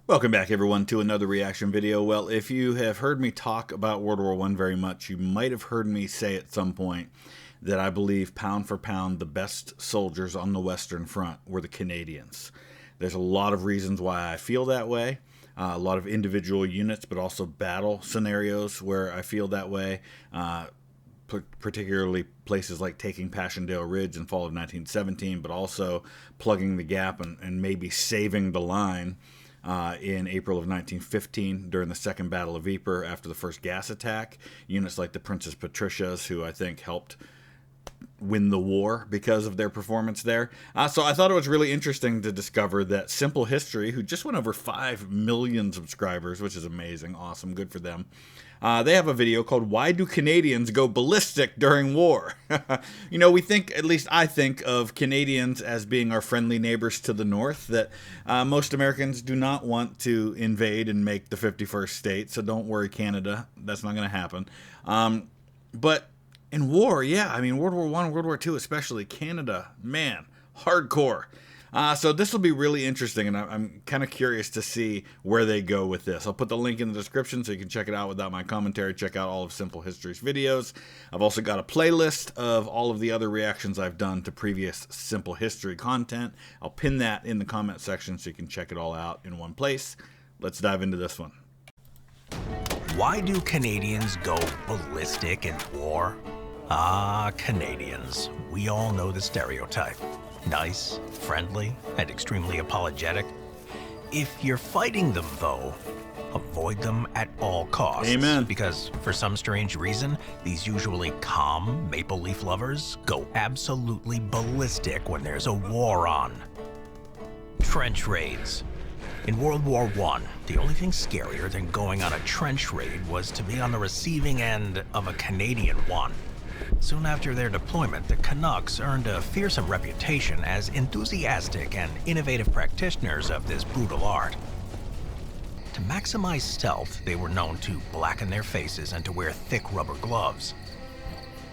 Welcome back, everyone, to another reaction video. Well, if you have heard me talk about World War I very much, you might have heard me say at some point that I believe, pound for pound, the best soldiers on the Western Front were the Canadians. There's a lot of reasons why I feel that way, a lot of individual units, but also battle scenarios where I feel that way, particularly places like taking Passchendaele Ridge in fall of 1917, but also plugging the gap and maybe saving the line in April of 1915 during the Second Battle of Ypres after the first gas attack. Units like the Princess Patricias, who I think helped win the war because of their performance there. So I thought it was really interesting to discover that Simple History, who just went over 5 million subscribers, which is amazing, awesome, good for them. They have a video called "Why Do Canadians Go Ballistic During War?" You know, we think, at least I think, of Canadians as being our friendly neighbors to the north, that most Americans do not want to invade and make the 51st state, so don't worry, Canada, that's not going to happen. But in war, yeah, I mean, World War I, World War II especially, Canada, man, hardcore. So this will be really interesting, and I'm kind of curious to see where they go with this. I'll put the link in the description so you can check it out without my commentary. Check out all of Simple History's videos. I've also got a playlist of all of the other reactions I've done to previous Simple History content. I'll pin that in the comment section so you can check it all out in one place. Let's dive into this one. Why do Canadians go ballistic in war? Ah, Canadians. We all know the stereotype. Nice, friendly, and extremely apologetic. If you're fighting them, though, avoid them at all costs. Amen. Because, for some strange reason, these usually calm maple leaf lovers go absolutely ballistic when there's a war on. Trench raids. In World War I, the only thing scarier than going on a trench raid was to be on the receiving end of a Canadian one. Soon after their deployment, the Canucks earned a fearsome reputation as enthusiastic and innovative practitioners of this brutal art. To maximize stealth, they were known to blacken their faces and to wear thick rubber gloves.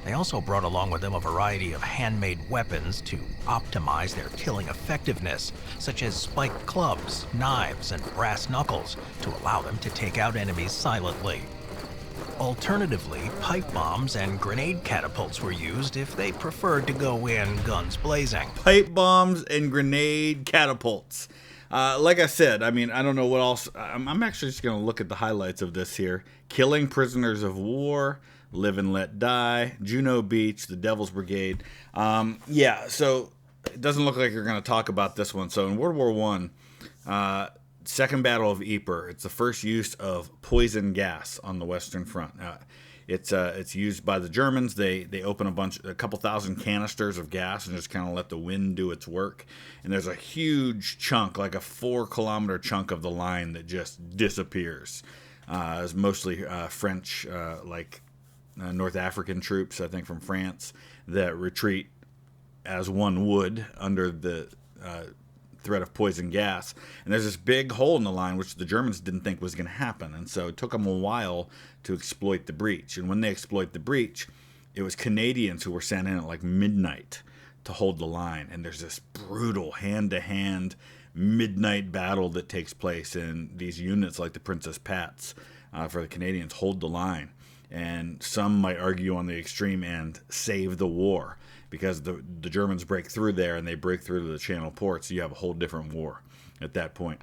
They also brought along with them a variety of handmade weapons to optimize their killing effectiveness, such as spiked clubs, knives, and brass knuckles, to allow them to take out enemies silently. Alternatively, pipe bombs and grenade catapults were used if they preferred to go in guns blazing. Pipe bombs and grenade catapults. Like I said, I mean, I don't know what else. I'm actually just going to look at the highlights of this here. Killing prisoners of war, Live and Let Die, Juno Beach, the Devils Brigade. Yeah, so it doesn't look like you're going to talk about this one. So in World War I, Second Battle of Ypres, it's the first use of poison gas on the Western Front. It's used by the Germans. They open a couple thousand canisters of gas and just kind of let the wind do its work. And there's a huge chunk, like a 4-kilometer chunk of the line that just disappears. It's mostly French, North African troops, I think from France, that retreat as one would under the threat of poison gas. And there's this big hole in the line which the Germans didn't think was going to happen, and so it took them a while to exploit the breach. And when they exploit the breach, it was Canadians who were sent in at like midnight to hold the line. And there's this brutal hand-to-hand midnight battle that takes place, and these units like the Princess Pats for the Canadians hold the line. And some might argue on the extreme end, save the war, because the Germans break through there and they break through to the Channel ports. So you have a whole different war at that point.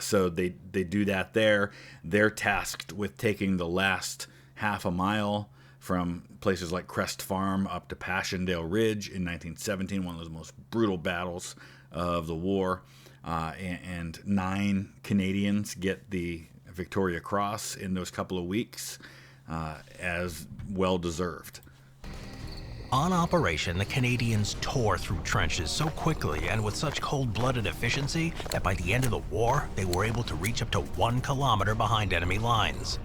So they do that there. They're tasked with taking the last half a mile from places like Crest Farm up to Passchendaele Ridge in 1917, one of those most brutal battles of the war. And 9 Canadians get the Victoria Cross in those couple of weeks, as well deserved. On operation, the Canadians tore through trenches so quickly and with such cold-blooded efficiency that by the end of the war, they were able to reach up to 1 kilometer behind enemy lines.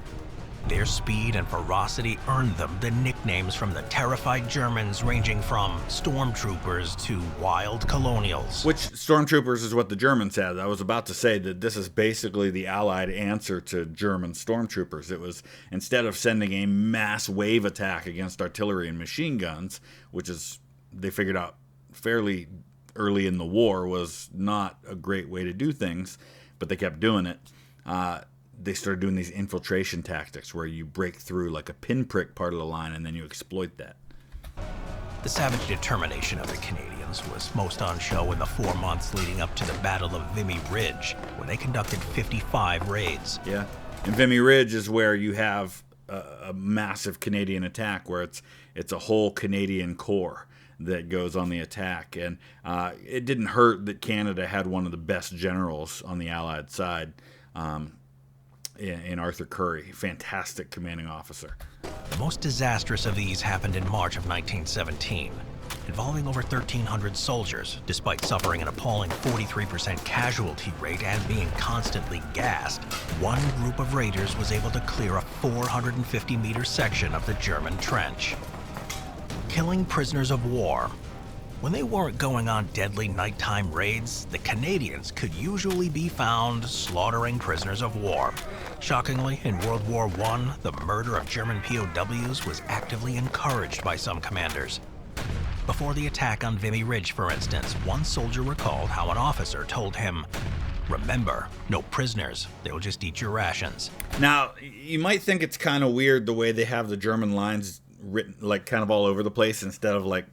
Their speed and ferocity earned them the nicknames from the terrified Germans, ranging from stormtroopers to wild colonials. Which stormtroopers is what the Germans had. I was about to say that this is basically the Allied answer to German stormtroopers. It was, instead of sending a mass wave attack against artillery and machine guns, which is, they figured out fairly early in the war was not a great way to do things, but they kept doing it. They started doing these infiltration tactics where you break through like a pinprick part of the line and then you exploit that. The savage determination of the Canadians was most on show in the 4 months leading up to the Battle of Vimy Ridge, where they conducted 55 raids. Yeah, and Vimy Ridge is where you have a massive Canadian attack where it's a whole Canadian corps that goes on the attack. And it didn't hurt that Canada had one of the best generals on the Allied side, in Arthur Currie, fantastic commanding officer. The most disastrous of these happened in March of 1917, involving over 1,300 soldiers. Despite suffering an appalling 43% casualty rate and being constantly gassed, one group of raiders was able to clear a 450-meter section of the German trench. Killing prisoners of war. When they weren't going on deadly nighttime raids, the Canadians could usually be found slaughtering prisoners of war. Shockingly, in World War I, the murder of German POWs was actively encouraged by some commanders. Before the attack on Vimy Ridge, for instance, one soldier recalled how an officer told him, "Remember, no prisoners. They'll just eat your rations." Now, you might think it's kind of weird the way they have the German lines written like kind of all over the place instead of like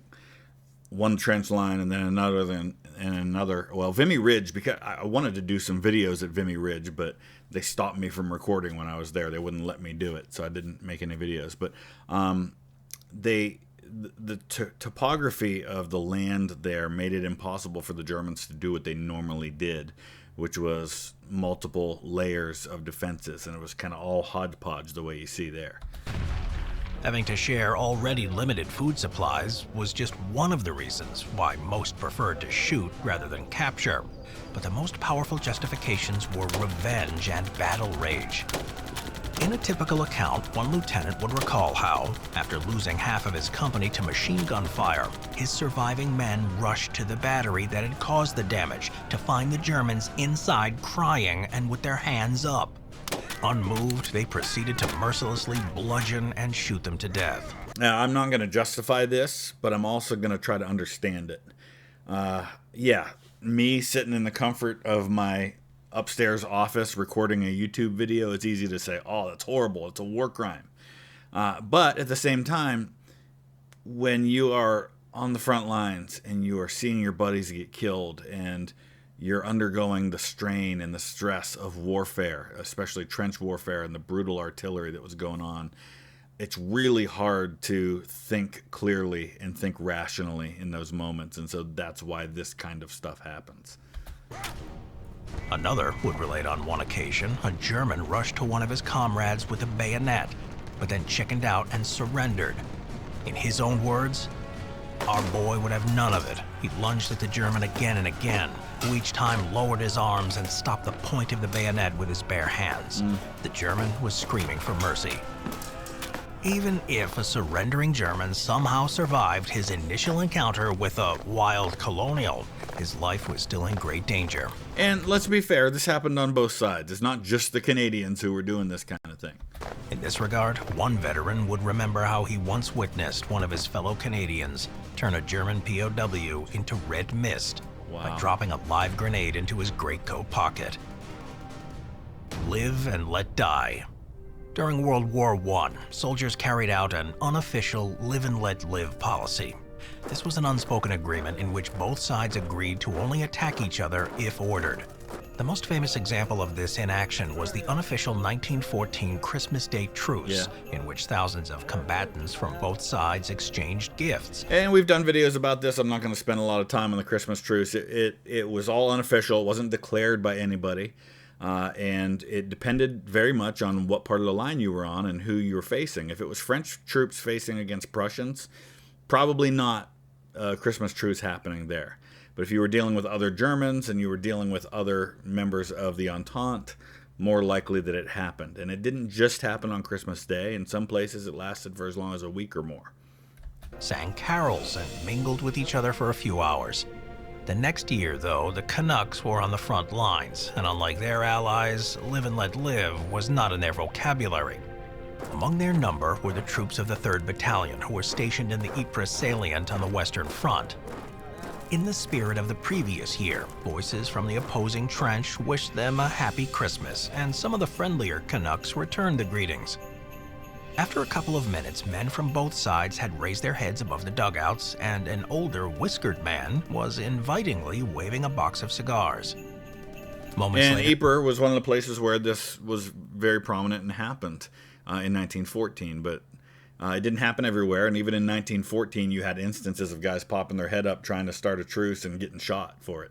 one trench line and then another and another. Well, Vimy Ridge, because I wanted to do some videos at Vimy Ridge, but they stopped me from recording when I was there. They wouldn't let me do it, so I didn't make any videos. But the topography of the land there made it impossible for the Germans to do what they normally did, which was multiple layers of defenses, and it was kind of all hodgepodge the way you see there. Having to share already limited food supplies was just one of the reasons why most preferred to shoot rather than capture. But the most powerful justifications were revenge and battle rage. In a typical account, one lieutenant would recall how, after losing half of his company to machine gun fire, his surviving men rushed to the battery that had caused the damage to find the Germans inside crying and with their hands up. Unmoved, they proceeded to mercilessly bludgeon and shoot them to death. Now, I'm not going to justify this, but I'm also going to try to understand it. Yeah, me sitting in the comfort of my upstairs office recording a YouTube video, it's easy to say, oh, that's horrible, it's a war crime. But at the same time, when you are on the front lines and you are seeing your buddies get killed and you're undergoing the strain and the stress of warfare, especially trench warfare and the brutal artillery that was going on, it's really hard to think clearly and think rationally in those moments. And so that's why this kind of stuff happens. Another would relate on one occasion, a German rushed to one of his comrades with a bayonet, but then chickened out and surrendered. In his own words, "Our boy would have none of it. He lunged at the German again and again, who each time lowered his arms and stopped the point of the bayonet with his bare hands." The German was screaming for mercy. Even if a surrendering German somehow survived his initial encounter with a wild colonial, his life was still in great danger. And let's be fair, this happened on both sides. It's not just the Canadians who were doing this kind of thing. In this regard, one veteran would remember how he once witnessed one of his fellow Canadians turn a German POW into red mist by dropping a live grenade into his greatcoat pocket. Live and let die. During World War I, soldiers carried out an unofficial live and let live policy. This was an unspoken agreement in which both sides agreed to only attack each other if ordered. The most famous example of this in action was the unofficial 1914 Christmas Day truce, in which thousands of combatants from both sides exchanged gifts. And we've done videos about this. I'm not going to spend a lot of time on the Christmas truce. It was all unofficial. It wasn't declared by anybody. And it depended very much on what part of the line you were on and who you were facing. If it was French troops facing against Prussians, probably not a Christmas truce happening there. But if you were dealing with other Germans and you were dealing with other members of the Entente, more likely that it happened. And it didn't just happen on Christmas Day. In some places, it lasted for as long as a week or more. Sang carols and mingled with each other for a few hours. The next year, though, the Canucks were on the front lines, and unlike their allies, live and let live was not in their vocabulary. Among their number were the troops of the 3rd Battalion, who were stationed in the Ypres salient on the Western Front. In the spirit of the previous year, voices from the opposing trench wished them a happy Christmas, and some of the friendlier Canucks returned the greetings. After a couple of minutes, men from both sides had raised their heads above the dugouts, and an older, whiskered man was invitingly waving a box of cigars. Moments later, Ypres was one of the places where this was very prominent and happened in 1914, but it didn't happen everywhere, and even in 1914 you had instances of guys popping their head up trying to start a truce and getting shot for it.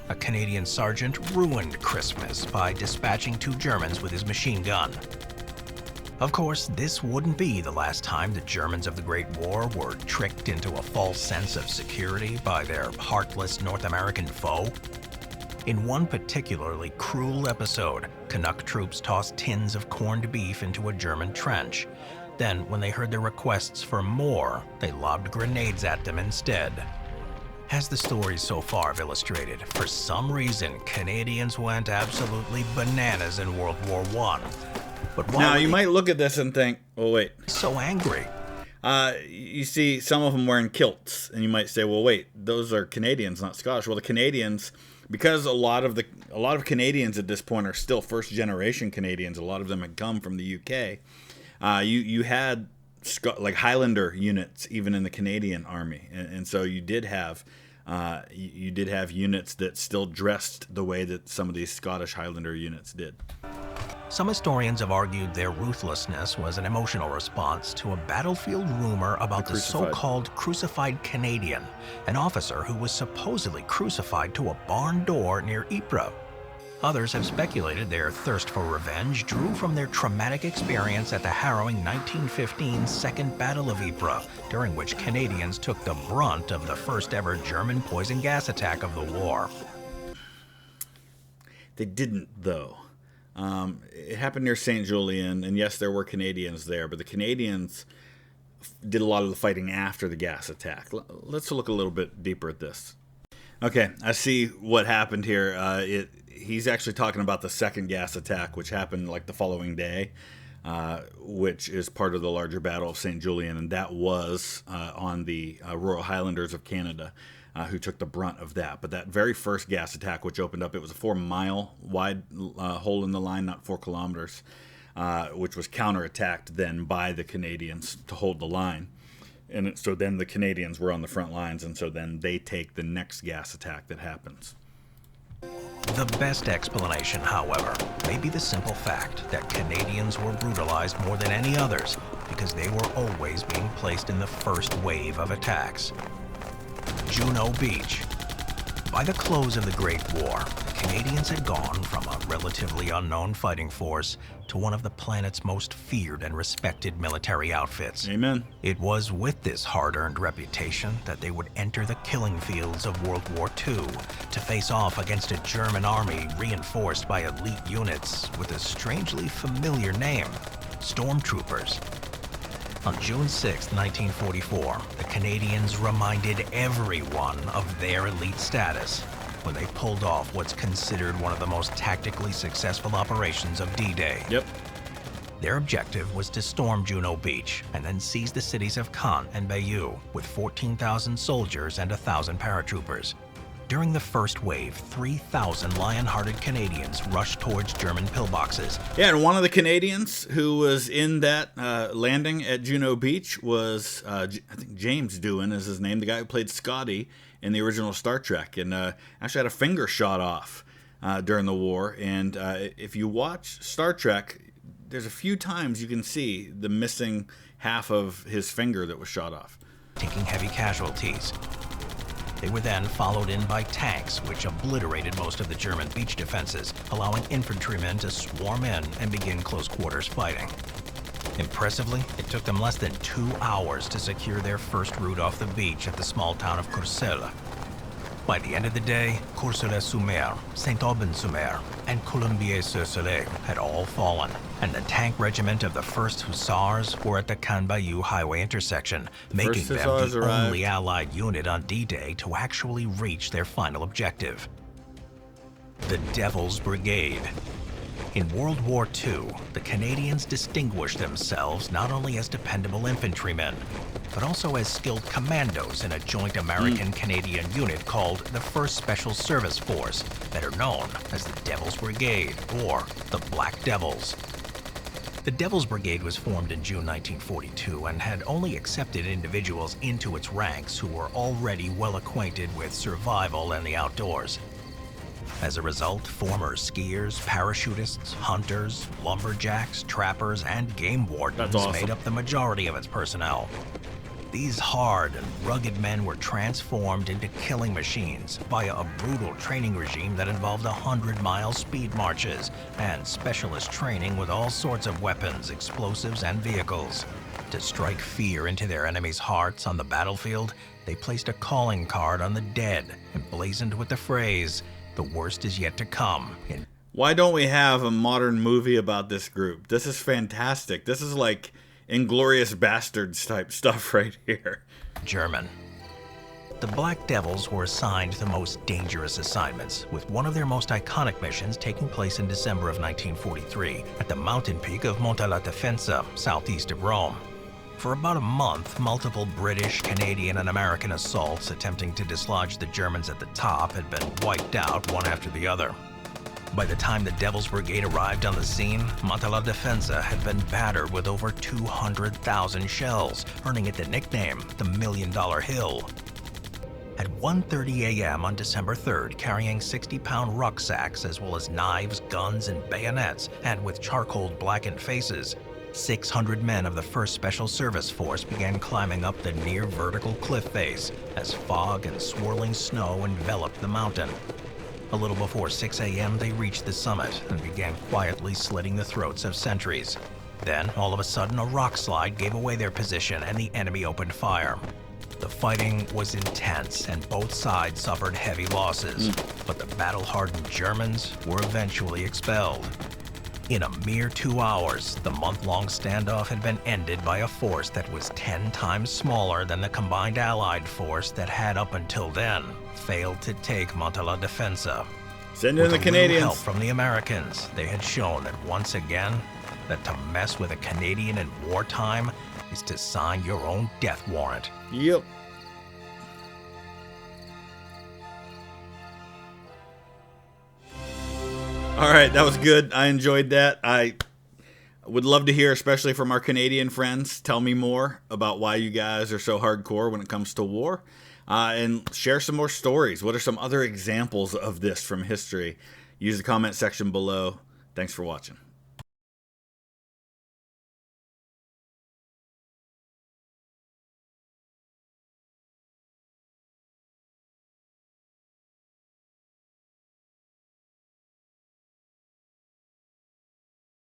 a Canadian sergeant ruined Christmas by dispatching 2 Germans with his machine gun. Of course, this wouldn't be the last time the Germans of the Great War were tricked into a false sense of security by their heartless North American foe. In one particularly cruel episode, Canuck troops tossed tins of corned beef into a German trench. Then, when they heard their requests for more, they lobbed grenades at them instead. As the stories so far have illustrated, for some reason, Canadians went absolutely bananas in World War I. But why Now, were you they might look at this and think, well, wait. so angry? You see some of them wearing kilts, and you might say, well, wait, those are Canadians, not Scottish. Well, the Canadians, because a lot of Canadians at this point are still first-generation Canadians, a lot of them had come from the UK, you had like Highlander units even in the Canadian Army, and so you did have units that still dressed the way that some of these Scottish Highlander units did. Some historians have argued their ruthlessness was an emotional response to a battlefield rumor about the so-called crucified Canadian, an officer who was supposedly crucified to a barn door near Ypres. Others have speculated their thirst for revenge drew from their traumatic experience at the harrowing 1915 Second Battle of Ypres, during which Canadians took the brunt of the first ever German poison gas attack of the war. They didn't, though. It happened near St. Julien, and yes, there were Canadians there, but the Canadians did a lot of the fighting after the gas attack. Let's look a little bit deeper at this. Okay, I see what happened here. He's actually talking about the second gas attack, which happened like the following day, which is part of the larger Battle of St. Julien, and that was on the Royal Highlanders of Canada, who took the brunt of that. But that very first gas attack, which opened up, it was a 4-mile wide hole in the line, not 4 kilometers, which was counterattacked then by the Canadians to hold the line. And so then the Canadians were on the front lines, and so then they take the next gas attack that happens. The best explanation, however, may be the simple fact that Canadians were brutalized more than any others because they were always being placed in the first wave of attacks. Juno Beach. By the close of the Great War, the Canadians had gone from a relatively unknown fighting force to one of the planet's most feared and respected military outfits. Amen. It was with this hard-earned reputation that they would enter the killing fields of World War II to face off against a German army reinforced by elite units with a strangely familiar name, Stormtroopers. On June 6, 1944, the Canadians reminded everyone of their elite status when they pulled off what's considered one of the most tactically successful operations of D-Day. Yep. Their objective was to storm Juno Beach and then seize the cities of Caen and Bayeux with 14,000 soldiers and 1,000 paratroopers. During the first wave, 3,000 lion-hearted Canadians rushed towards German pillboxes. Yeah, and one of the Canadians who was in that landing at Juno Beach was, I think James Doohan is his name, the guy who played Scotty in the original Star Trek, and actually had a finger shot off during the war. And if you watch Star Trek, there's a few times you can see the missing half of his finger that was shot off. Taking heavy casualties. They were then followed in by tanks, which obliterated most of the German beach defenses, allowing infantrymen to swarm in and begin close-quarters fighting. Impressively, it took them less than 2 hours to secure their first route off the beach at the small town of Courcelles. By the end of the day, Courcelles-sur-Mer, Saint-Aubin-sur-Mer, and Colombiers-sur-Soleil had all fallen, and the tank regiment of the 1st Hussars were at the Caen-Bayeux highway intersection, making them the only Allied unit on D-Day to actually reach their final objective. The Devils Brigade. In World War II, the Canadians distinguished themselves not only as dependable infantrymen, but also as skilled commandos in a joint American-Canadian unit called the 1st Special Service Force, better known as the Devils Brigade, or the Black Devils. The Devils Brigade was formed in June 1942 and had only accepted individuals into its ranks who were already well acquainted with survival and the outdoors. As a result, former skiers, parachutists, hunters, lumberjacks, trappers, and game wardens made up the majority of its personnel. These hard and rugged men were transformed into killing machines via a brutal training regime that involved 100-mile speed marches and specialist training with all sorts of weapons, explosives, and vehicles. To strike fear into their enemies' hearts on the battlefield, they placed a calling card on the dead, emblazoned with the phrase, "The worst is yet to come." Why don't we have a modern movie about this group? This is fantastic. This is like Inglourious Bastards type stuff right here. German. The Black Devils were assigned the most dangerous assignments, with one of their most iconic missions taking place in December of 1943 at the mountain peak of Monte la Defensa, southeast of Rome. For about a month, multiple British, Canadian, and American assaults attempting to dislodge the Germans at the top had been wiped out one after the other. By the time the Devils Brigade arrived on the scene, Monte la Defensa had been battered with over 200,000 shells, earning it the nickname the $1 Million Hill. At 1:30 a.m. on December 3rd, carrying 60-pound rucksacks as well as knives, guns, and bayonets, and with charcoal-blackened faces, 600 men of the 1st Special Service Force began climbing up the near-vertical cliff face as fog and swirling snow enveloped the mountain. A little before 6 a.m., they reached the summit and began quietly slitting the throats of sentries. Then, all of a sudden, a rock slide gave away their position and the enemy opened fire. The fighting was intense and both sides suffered heavy losses, but the battle-hardened Germans were eventually expelled. In a mere 2 hours, the month-long standoff had been ended by a force that was 10 times smaller than the combined Allied force that had up until then failed to take Monte la Defensa. Send in the Canadians. With a little help from the Americans, they had shown that once again, that to mess with a Canadian in wartime is to sign your own death warrant. Yep. All right, that was good. I enjoyed that. I would love to hear, especially from our Canadian friends, tell me more about why you guys are so hardcore when it comes to war. And share some more stories. What are some other examples of this from history? Use the comment section below. Thanks for watching.